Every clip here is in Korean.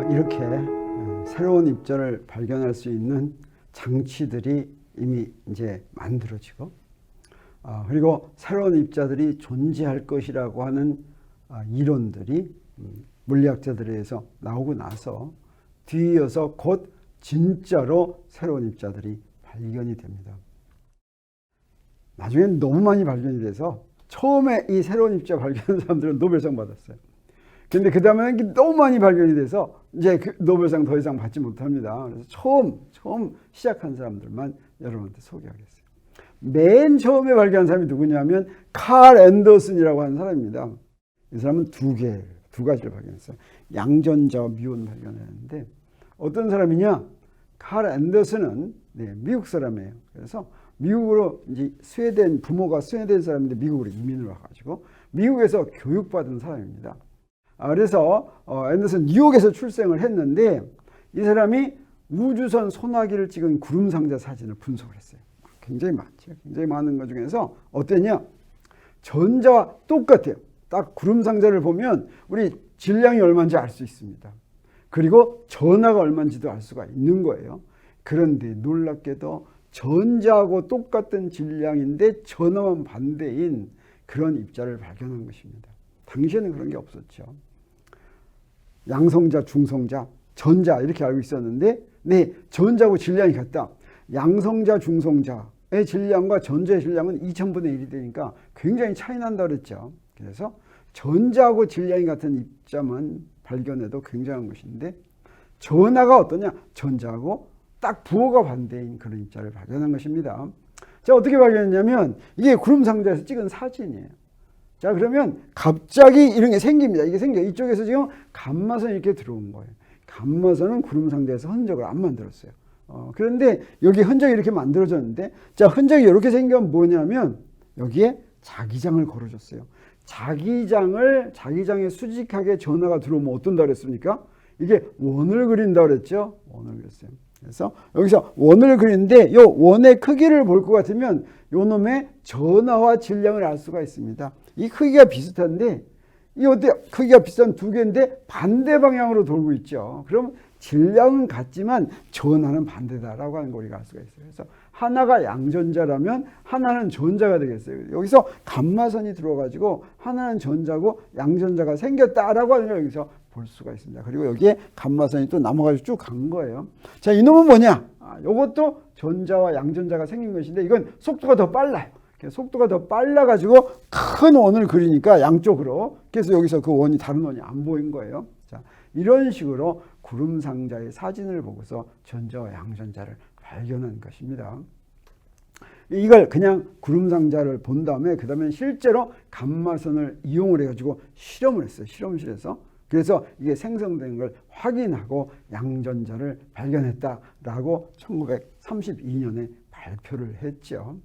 이렇게 새로운 입자를 발견할 수 있는 장치들이 이미 이제 만들어지고, 그리고 새로운 입자들이 존재할 것이라고 하는 이론들이 물리학자들에 의해서 나오고 나서 뒤이어서 곧 진짜로 새로운 입자들이 발견이 됩니다. 나중엔 너무 많이 발견이 돼서 처음에 이 새로운 입자 발견한 사람들은 노벨상 받았어요. 근데 그 다음에는 너무 많이 발견이 돼서 이제 그 노벨상 더 이상 받지 못합니다. 그래서 처음 시작한 사람들만 여러분한테 소개하겠어요. 맨 처음에 발견한 사람이 누구냐면 칼 앤더슨이라고 하는 사람입니다. 이 사람은 두 가지를 발견했어요. 양전자와 미온 발견했는데, 어떤 사람이냐? 칼 앤더슨은 미국 사람이에요. 그래서 미국으로 이제 부모가 스웨덴 사람인데 미국으로 이민을 와가지고 미국에서 교육받은 사람입니다. 그래서 앤더슨 뉴욕에서 출생을 했는데, 이 사람이 우주선 소나기를 찍은 구름상자 사진을 분석을 했어요. 굉장히 많죠. 굉장히 많은 것 중에서 어땠냐? 전자와 똑같아요. 딱 구름상자를 보면 우리 질량이 얼마인지 알 수 있습니다. 그리고 전하가 얼마인지도 알 수가 있는 거예요. 그런데 놀랍게도 전자하고 똑같은 질량인데 전하만 반대인 그런 입자를 발견한 것입니다. 당시에는 그런 게 없었죠. 양성자, 중성자, 전자 이렇게 알고 있었는데, 전자하고 질량이 같다. 양성자, 중성자의 질량과 전자의 질량은 2000분의 1이 되니까 굉장히 차이 난다 그랬죠. 그래서 전자하고 질량이 같은 입자만 발견해도 굉장한 것인데, 전하가 어떠냐? 전자하고 딱 부호가 반대인 그런 입자를 발견한 것입니다. 자, 어떻게 발견했냐면 이게 구름상자에서 찍은 사진이에요. 자, 그러면 갑자기 이런 게 생깁니다. 이게 이쪽에서 지금 감마선이 이렇게 들어온 거예요. 감마선은 구름상자에서 흔적을 안 만들었어요. 그런데 여기 흔적이 이렇게 만들어졌는데, 자, 흔적이 이렇게 생기면 뭐냐면 여기에 자기장을 걸어줬어요. 자기장에 수직하게 전하가 들어오면 어떤다 그랬습니까? 이게 원을 그린다 그랬죠? 원을 그렸어요. 그래서 여기서 원을 그리는데 이 원의 크기를 볼 것 같으면 요 놈의 전하와 질량을 알 수가 있습니다. 이 크기가 비슷한데, 이 어때요? 크기가 비슷한 두 개인데 반대 방향으로 돌고 있죠. 그럼 질량은 같지만 전하는 반대다라고 하는 걸 우리가 알 수가 있어요. 그래서 하나가 양전자라면 하나는 전자가 되겠어요. 여기서 감마선이 들어가지고 하나는 전자고 양전자가 생겼다라고 하는 걸 여기서 볼 수가 있습니다. 그리고 여기에 감마선이 또 남아가지고 쭉 간 거예요. 자, 이놈은 뭐냐? 이것도 전자와 양전자가 생긴 것인데, 이건 속도가 더 빨라요. 속도가 더 빨라가지고 큰 원을 그리니까 양쪽으로, 그래서 여기서 그 원이 다른 원이 안 보인 거예요. 자, 이런 식으로 구름상자의 사진을 보고서 전자와 양전자를 발견한 것입니다. 이걸 그냥 구름상자를 본 다음에 그 다음에 실제로 감마선을 이용을 해가지고 실험을 했어요. 실험실에서. 그래서 이게 생성된 걸 확인하고 양전자를 발견했다라고 1932년에 발표를 했죠.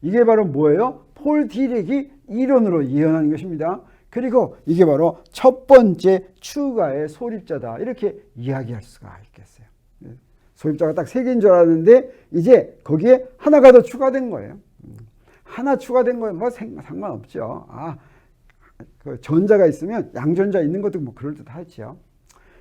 이게 바로 뭐예요? 폴 디렉이 이론으로 예언한 것입니다. 그리고 이게 바로 첫 번째 추가의 소립자다, 이렇게 이야기할 수가 있겠어요. 소립자가 딱 3개인 줄 알았는데 이제 거기에 하나가 더 추가된 거예요. 하나 추가된 거에 뭐 상관없죠. 그 전자가 있으면 양전자 있는 것도 뭐 그럴듯하죠.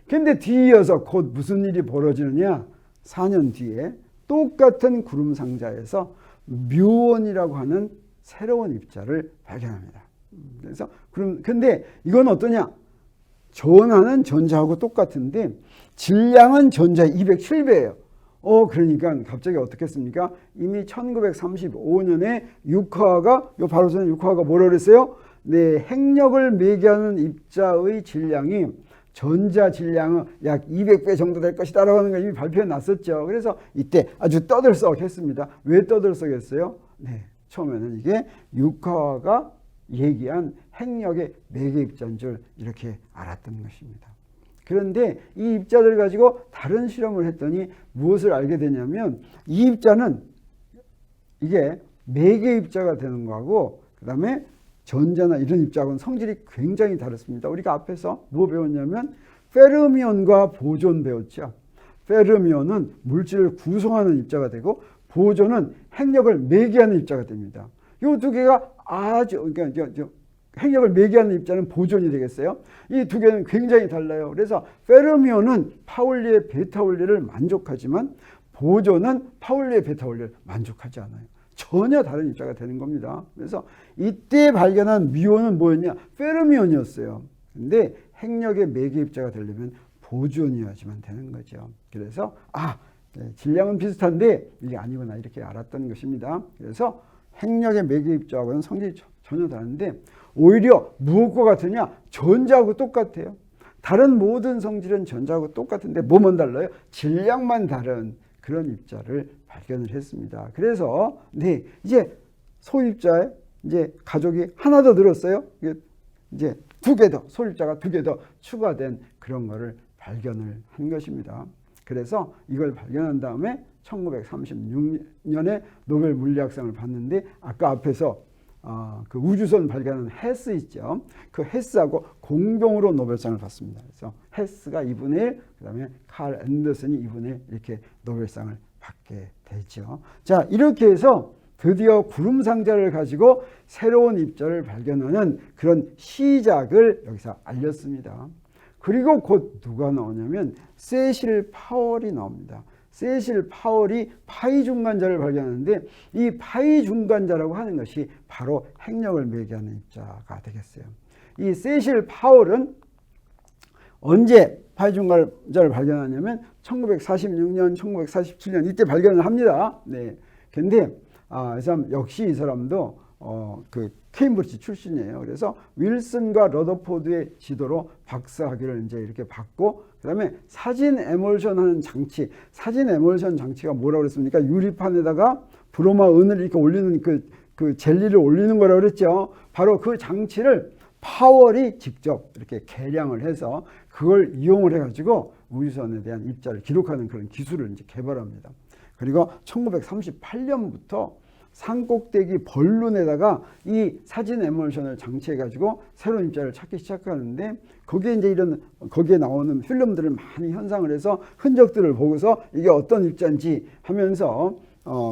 근데 뒤이어서 곧 무슨 일이 벌어지느냐? 4년 뒤에 똑같은 구름상자에서 뮤온이라고 하는 새로운 입자를 발견합니다. 그래서 근데 이건 어떠냐? 전하는 전자하고 똑같은데 질량은 전자 207배예요. 그러니까 갑자기 어떻겠습니까? 이미 1935년에 유카와가, 바로 전에 유카와가 뭐라 그랬어요? 핵력을 매개하는 입자의 질량이 전자 질량은 약 200배 정도 될 것이다 라고 하는 걸 이미 발표해 놨었죠. 그래서 이때 아주 떠들썩했습니다. 왜 떠들썩했어요? 처음에는 이게 유카와가 얘기한 핵력의 매개 입자인 줄 이렇게 알았던 것입니다. 그런데 이 입자들을 가지고 다른 실험을 했더니 무엇을 알게 되냐면, 이 입자는 이게 매개 입자가 되는 거하고 그 다음에 전자나 이런 입자하고는 성질이 굉장히 다릅니다. 우리가 앞에서 뭐 배웠냐면 페르미온과 보존 배웠죠. 페르미온은 물질을 구성하는 입자가 되고 보존은 핵력을 매개하는 입자가 됩니다. 이 두 개가 아주, 그러니까 핵력을 매개하는 입자는 보존이 되겠어요. 이 두 개는 굉장히 달라요. 그래서 페르미온은 파울리의 베타 원리를 만족하지만 보존은 파울리의 베타 원리를 만족하지 않아요. 전혀 다른 입자가 되는 겁니다. 그래서 이때 발견한 미온은 뭐였냐? 페르미온이었어요. 근데 핵력의 매개 입자가 되려면 보존이어야지만 되는 거죠. 그래서 질량은 비슷한데 이게 아니구나 이렇게 알았던 것입니다. 그래서 핵력의 매개 입자하고는 성질이 전혀 다른데 오히려 무엇과 같으냐? 전자하고 똑같아요. 다른 모든 성질은 전자하고 똑같은데 뭐만 달라요? 질량만 다른 그런 입자를 발견을 했습니다. 그래서 이제 소입자에 이제 가족이 하나 더 늘었어요. 이제 두 개 더, 소입자가 두 개 더 추가된 그런 거를 발견을 한 것입니다. 그래서 이걸 발견한 다음에 1936년에 노벨 물리학상을 받는데 아까 앞에서 그 우주선 발견한 헤스 있죠. 그 헤스하고 공동으로 노벨상을 받습니다. 그래서 헤스가 2분의 1, 그 다음에 칼 앤더슨이 2분의 1 이렇게 노벨상을 받게 되죠. 자, 이렇게 해서 드디어 구름 상자를 가지고 새로운 입자를 발견하는 그런 시작을 여기서 알렸습니다. 그리고 곧 누가 나오냐면 세실 파월이 나옵니다. 세실 파월이 파이 중간자를 발견하는데 이 파이 중간자라고 하는 것이 바로 핵력을 매개하는 입자가 되겠어요. 이 세실 파월은 언제 파이 중간자를 발견하냐면 1946년, 1947년 이때 발견을 합니다. 네. 근데 이 사람 역시 이 사람도 그 케임브리지 출신이에요. 그래서 윌슨과 러더포드의 지도로 박사학위를 이제 이렇게 받고 그다음에 사진 에멀션 하는 장치, 사진 에멀션 장치가 뭐라고 그랬습니까? 유리판에다가 브로마 은을 이렇게 올리는 그 젤리를 올리는 거라고 그랬죠. 바로 그 장치를 파월이 직접 이렇게 개량을 해서 그걸 이용을 해가지고 우주선에 대한 입자를 기록하는 그런 기술을 이제 개발합니다. 그리고 1938년부터 산꼭대기 벌룬에다가 이 사진 에멀션을 장치해가지고 새로운 입자를 찾기 시작하는데 거기에 이제 거기에 나오는 필름들을 많이 현상을 해서 흔적들을 보고서 이게 어떤 입자인지 하면서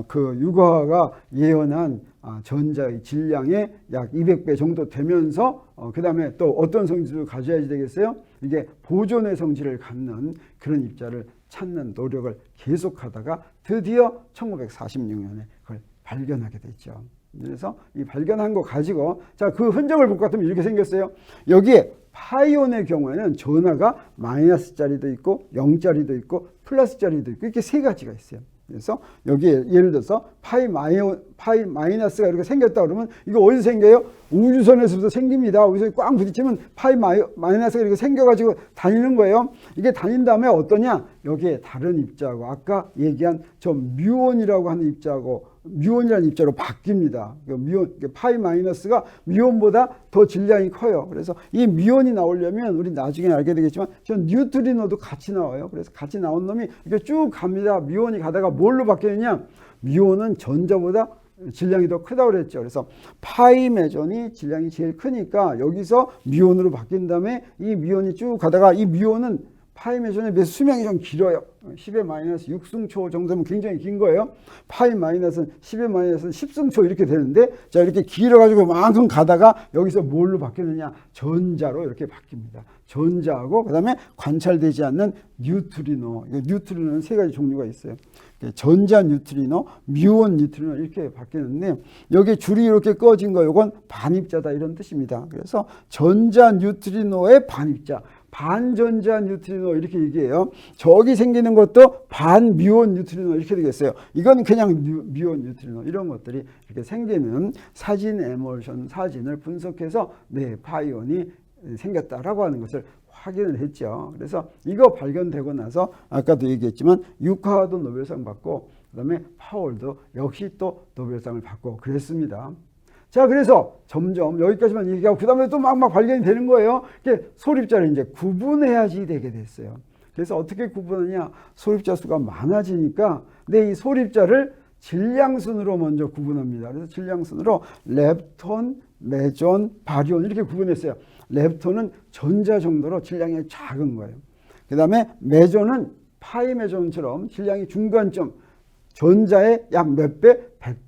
그 유과가 예언한 전자의 질량의 약 200배 정도 되면서 그 다음에 또 어떤 성질을 가져야지 되겠어요? 이게 보존의 성질을 갖는 그런 입자를 찾는 노력을 계속하다가 드디어 1946년에 그걸 발견하게 됐죠. 그래서 이 발견한 거 가지고 자, 그 흔적을 볼 것 같으면 이렇게 생겼어요. 여기에 파이온의 경우에는 전하가 마이너스짜리도 있고 0짜리도 있고 플러스짜리도 있고 이렇게 세 가지가 있어요. 그래서 여기에 예를 들어서 파이 마이너스가 이렇게 생겼다 그러면 이거 어디서 생겨요? 우주선에서부터 생깁니다. 우주선이 꽝 부딪히면 파이 마이너스가 이렇게 생겨가지고 다니는 거예요. 이게 다닌 다음에 어떠냐? 여기에 다른 입자하고 아까 얘기한 저 뮤온이라고 하는 입자하고 뮤온이라는 입자로 바뀝니다. 파이 마이너스가 뮤온보다 더 질량이 커요. 그래서 이 뮤온이 나오려면 우리 나중에 알게 되겠지만 저 뉴트리노도 같이 나와요. 그래서 같이 나온 놈이 이렇게 쭉 갑니다. 뮤온이 가다가 뭘로 바뀌느냐? 뮤온은 전자보다 질량이 더 크다고 그랬죠. 그래서 파이 메존이 질량이 제일 크니까 여기서 뮤온으로 바뀐 다음에 이 뮤온이 쭉 가다가 이 뮤온은 파이 메존에 비해서 수명이 좀 길어요. 10의 마이너스 6승초 정도면 굉장히 긴 거예요. 파이 마이너스는 10의 마이너스는 10승초 이렇게 되는데 자 이렇게 길어가지고 만큼 가다가 여기서 뭘로 바뀌느냐? 전자로 이렇게 바뀝니다. 전자하고 그 다음에 관찰되지 않는 뉴트리노. 뉴트리노는 세 가지 종류가 있어요. 전자 뉴트리노, 뮤온 뉴트리노 이렇게 바뀌는데 여기 줄이 이렇게 꺼진 거 이건 반입자다 이런 뜻입니다. 그래서 전자 뉴트리노의 반입자. 반전자 뉴트리노 이렇게 얘기해요. 저기 생기는 것도 반뮤온 뉴트리노 이렇게 되겠어요. 이건 그냥 뮤온 뉴트리노 이런 것들이 이렇게 생기는 사진 에멀션 사진을 분석해서 파이온이 생겼다라고 하는 것을 확인을 했죠. 그래서 이거 발견되고 나서 아까도 얘기했지만 유카와도 노벨상 받고 그다음에 파월도 역시 또 노벨상을 받고 그랬습니다. 자, 그래서 점점 여기까지만 얘기하고 그 다음에 또 막 발견이 되는 거예요. 이게 소립자를 이제 구분해야지 되게 됐어요. 그래서 어떻게 구분하냐? 소립자 수가 많아지니까 이 소립자를 질량순으로 먼저 구분합니다. 그래서 질량순으로 렙톤, 메존, 바리온 이렇게 구분했어요. 렙톤은 전자 정도로 질량이 작은 거예요. 그 다음에 메존은 파이 메존처럼 질량이 중간점, 전자의 약 몇 배?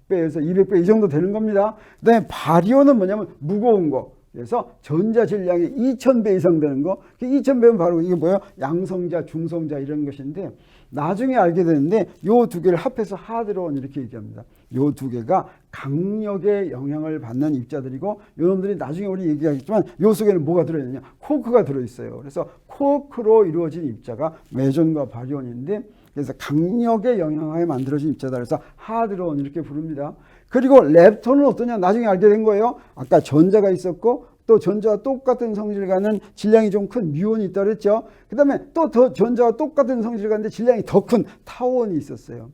100배에서 200배 이 정도 되는 겁니다. 그 다음에 바리온은 뭐냐면 무거운 거. 그래서 전자 질량이 2000배 이상 되는 거. 2000배면 바로 이게 뭐예요? 양성자, 중성자 이런 것인데 나중에 알게 되는데 요 두 개를 합해서 하드론 이렇게 얘기합니다. 요 두 개가 강력의 영향을 받는 입자들이고 요놈들이 나중에 우리 얘기하겠지만 요 속에는 뭐가 들어있느냐? 쿼크가 들어있어요. 그래서 쿼크로 이루어진 입자가 메존과 바리온인데 그래서 강력의 영향하에 만들어진 입자다. 그래서 하드론 이렇게 부릅니다. 그리고 렙톤은 어떠냐? 나중에 알게 된 거예요. 아까 전자가 있었고 또 전자와 똑같은 성질을 갖는 질량이 좀 큰 뮤온이 있다 그랬죠. 그 다음에 또 더 전자와 똑같은 성질을 갖는데 질량이 더 큰 타원이 있었어요.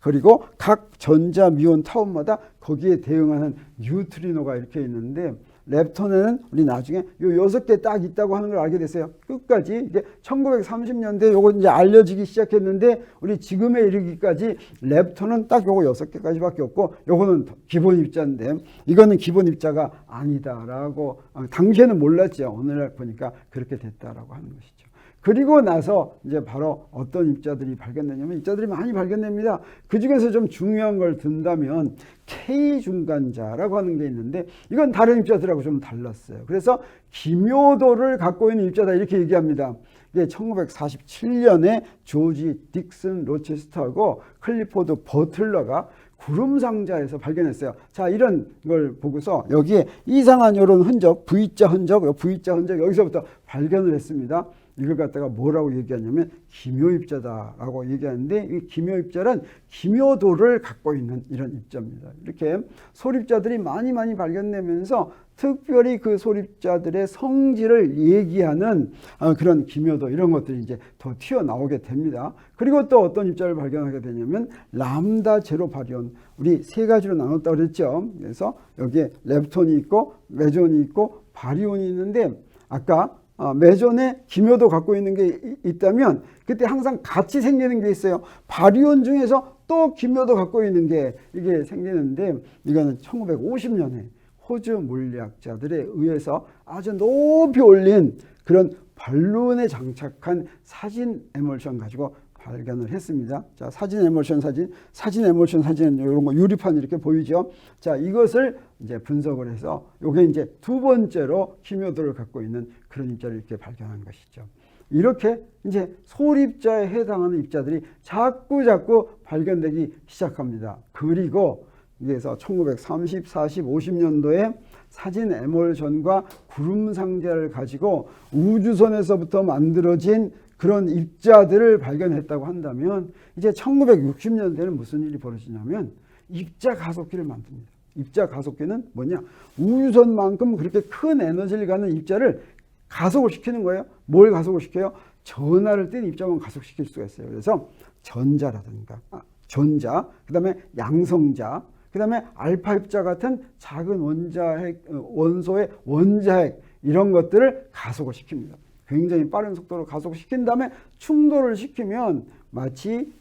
그리고 각 전자, 뮤온, 타원마다 거기에 대응하는 뉴트리노가 이렇게 있는데 렙톤에는 우리 나중에 요 6개 딱 있다고 하는 걸 알게 됐어요. 끝까지 이제 1930년대 요거 이제 알려지기 시작했는데 우리 지금에 이르기까지 렙톤은 딱 요거 6개까지밖에 없고 요거는 기본 입자인데 이거는 기본 입자가 아니다라고 당시에는 몰랐죠. 오늘날 보니까 그렇게 됐다라고 하는 것이죠. 그리고 나서 이제 바로 어떤 입자들이 발견되냐면 입자들이 많이 발견됩니다. 그 중에서 좀 중요한 걸 든다면 K중간자라고 하는 게 있는데 이건 다른 입자들하고 좀 달랐어요. 그래서 기묘도를 갖고 있는 입자다 이렇게 얘기합니다. 이게 1947년에 조지 딕슨 로체스터하고 클리포드 버틀러가 구름상자에서 발견했어요. 자, 이런 걸 보고서 여기에 이상한 이런 흔적, V자 흔적, V자 흔적 여기서부터 발견을 했습니다. 이걸 갖다가 뭐라고 얘기하냐면 기묘입자다라고 얘기하는데 이 기묘입자란 기묘도를 갖고 있는 이런 입자입니다. 이렇게 소립자들이 많이 발견되면서 특별히 그 소립자들의 성질을 얘기하는 그런 기묘도 이런 것들이 이제 더 튀어나오게 됩니다. 그리고 또 어떤 입자를 발견하게 되냐면 람다 제로 바리온 우리 세 가지로 나눴다고 그랬죠. 그래서 여기에 렙톤이 있고 메존이 있고 바리온이 있는데 아까 메존에 기묘도 갖고 있는 게 있다면 그때 항상 같이 생기는 게 있어요. 바리온 중에서 또 기묘도 갖고 있는 게 이게 생기는데 이거는 1950년에 호주 물리학자들에 의해서 아주 높이 올린 그런 발론에 장착한 사진 에멀션 가지고 발견을 했습니다. 자, 사진 에멀션 사진 이런 거 유리판 이렇게 보이죠. 자, 이것을 이제 분석을 해서 요게 이제 두 번째로 기묘도를 갖고 있는 그런 입자를 이렇게 발견한 것이죠. 이렇게 이제 소립자에 해당하는 입자들이 자꾸 발견되기 시작합니다. 그리고 그래서 1930, 40, 50년도에 사진 에멀션과 구름상자를 가지고 우주선에서부터 만들어진 그런 입자들을 발견했다고 한다면 이제 1960년대에는 무슨 일이 벌어지냐면 입자 가속기를 만듭니다. 입자 가속기는 뭐냐? 우주선만큼 그렇게 큰 에너지를 갖는 입자를 가속을 시키는 거예요. 뭘 가속을 시켜요? 전하를 띤 입자만 가속시킬 수가 있어요. 그래서 전자라든가 전자, 그 다음에 양성자, 그 다음에 알파 입자 같은 작은 원자핵, 원소의 원자핵 이런 것들을 가속을 시킵니다. 굉장히 빠른 속도로 가속시킨 다음에 충돌을 시키면 마치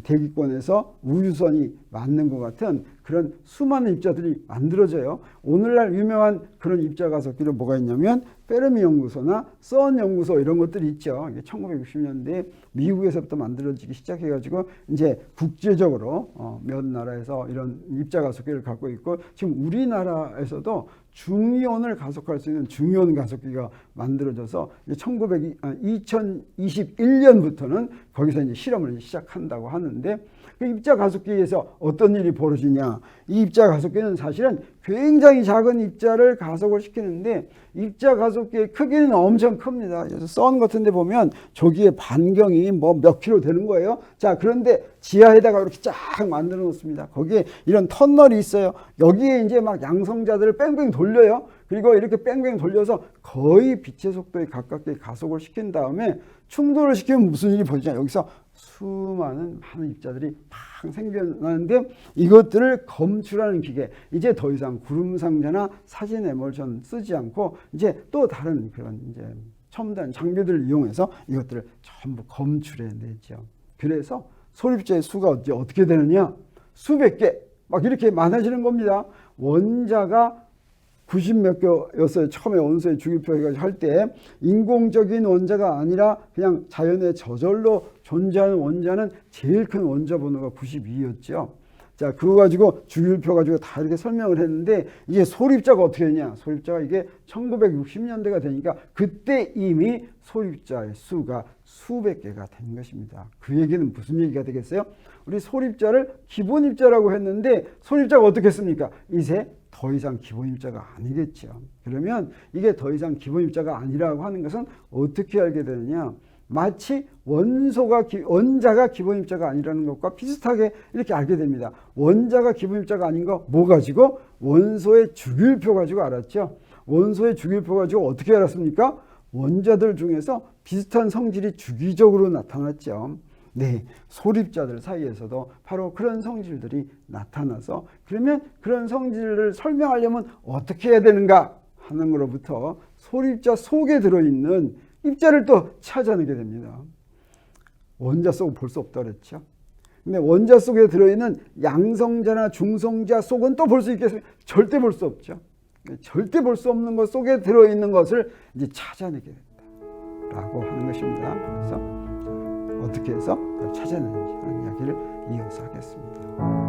대기권에서 우주선이 맞는 것 같은 그런 수많은 입자들이 만들어져요. 오늘날 유명한 그런 입자 가속기로 뭐가 있냐면 페르미 연구소나 선 연구소 이런 것들이 있죠. 1960년대에 미국에서부터 만들어지기 시작해가지고 이제 국제적으로 몇 나라에서 이런 입자 가속기를 갖고 있고 지금 우리나라에서도 중이온을 가속할 수 있는 중이온 가속기가 만들어져서 2021년부터는 거기서 이제 실험을 시작한다고 하는데 그 입자 가속기에서 어떤 일이 벌어지냐? 이 입자 가속기는 사실은 굉장히 작은 입자를 가속을 시키는데 입자 가속기의 크기는 엄청 큽니다. 그래서 선 같은 데 보면 저기에 반경이 뭐 몇 킬로 되는 거예요. 자, 그런데 지하에다가 이렇게 쫙 만들어 놓습니다. 거기에 이런 터널이 있어요. 여기에 이제 막 양성자들을 뺑뺑 돌려요. 그리고 이렇게 뺑뺑 돌려서 거의 빛의 속도에 가깝게 가속을 시킨 다음에 충돌을 시키면 무슨 일이 벌어지냐? 여기서 많은 입자들이 팍 생겨나는데 이것들을 검출하는 기계, 이제 더 이상 구름상자나 사진 에멀션 쓰지 않고 이제 또 다른 그런 이제 첨단 장비들을 이용해서 이것들을 전부 검출해내죠. 그래서 소립자의 수가 어떻게 되느냐? 수백 개 막 이렇게 많아지는 겁니다. 원자가 90몇 개였어요. 처음에 원소의 주기표 할 때 인공적인 원자가 아니라 그냥 자연의 저절로 존재하는 원자는 제일 큰 원자 번호가 92였죠. 자, 그거 가지고 주기율표 가지고 다 이렇게 설명을 했는데 이게 소립자가 어떻게 되냐? 소립자가 이게 1960년대가 되니까 그때 이미 소립자의 수가 수백 개가 된 것입니다. 그 얘기는 무슨 얘기가 되겠어요? 우리 소립자를 기본입자라고 했는데 소립자가 어떻게 했습니까? 이제 더 이상 기본입자가 아니겠죠. 그러면 이게 더 이상 기본입자가 아니라고 하는 것은 어떻게 알게 되느냐? 마치 원자가 기본입자가 아니라는 것과 비슷하게 이렇게 알게 됩니다. 원자가 기본입자가 아닌 거 뭐 가지고? 원소의 주기율표 가지고 알았죠. 원소의 주기율표 가지고 어떻게 알았습니까? 원자들 중에서 비슷한 성질이 주기적으로 나타났죠. 네, 소립자들 사이에서도 바로 그런 성질들이 나타나서 그러면 그런 성질을 설명하려면 어떻게 해야 되는가 하는 것으로부터 소립자 속에 들어있는 입자를 또 찾아내게 됩니다. 원자 속은 볼 수 없다 그랬죠. 근데 원자 속에 들어있는 양성자나 중성자 속은 또 볼 수 있겠습니까? 절대 볼 수 없죠. 절대 볼 수 없는 것 속에 들어있는 것을 이제 찾아내게 된다라고 하는 것입니다. 그래서 어떻게 해서 찾아내는지 하는 이야기를 이어서 하겠습니다.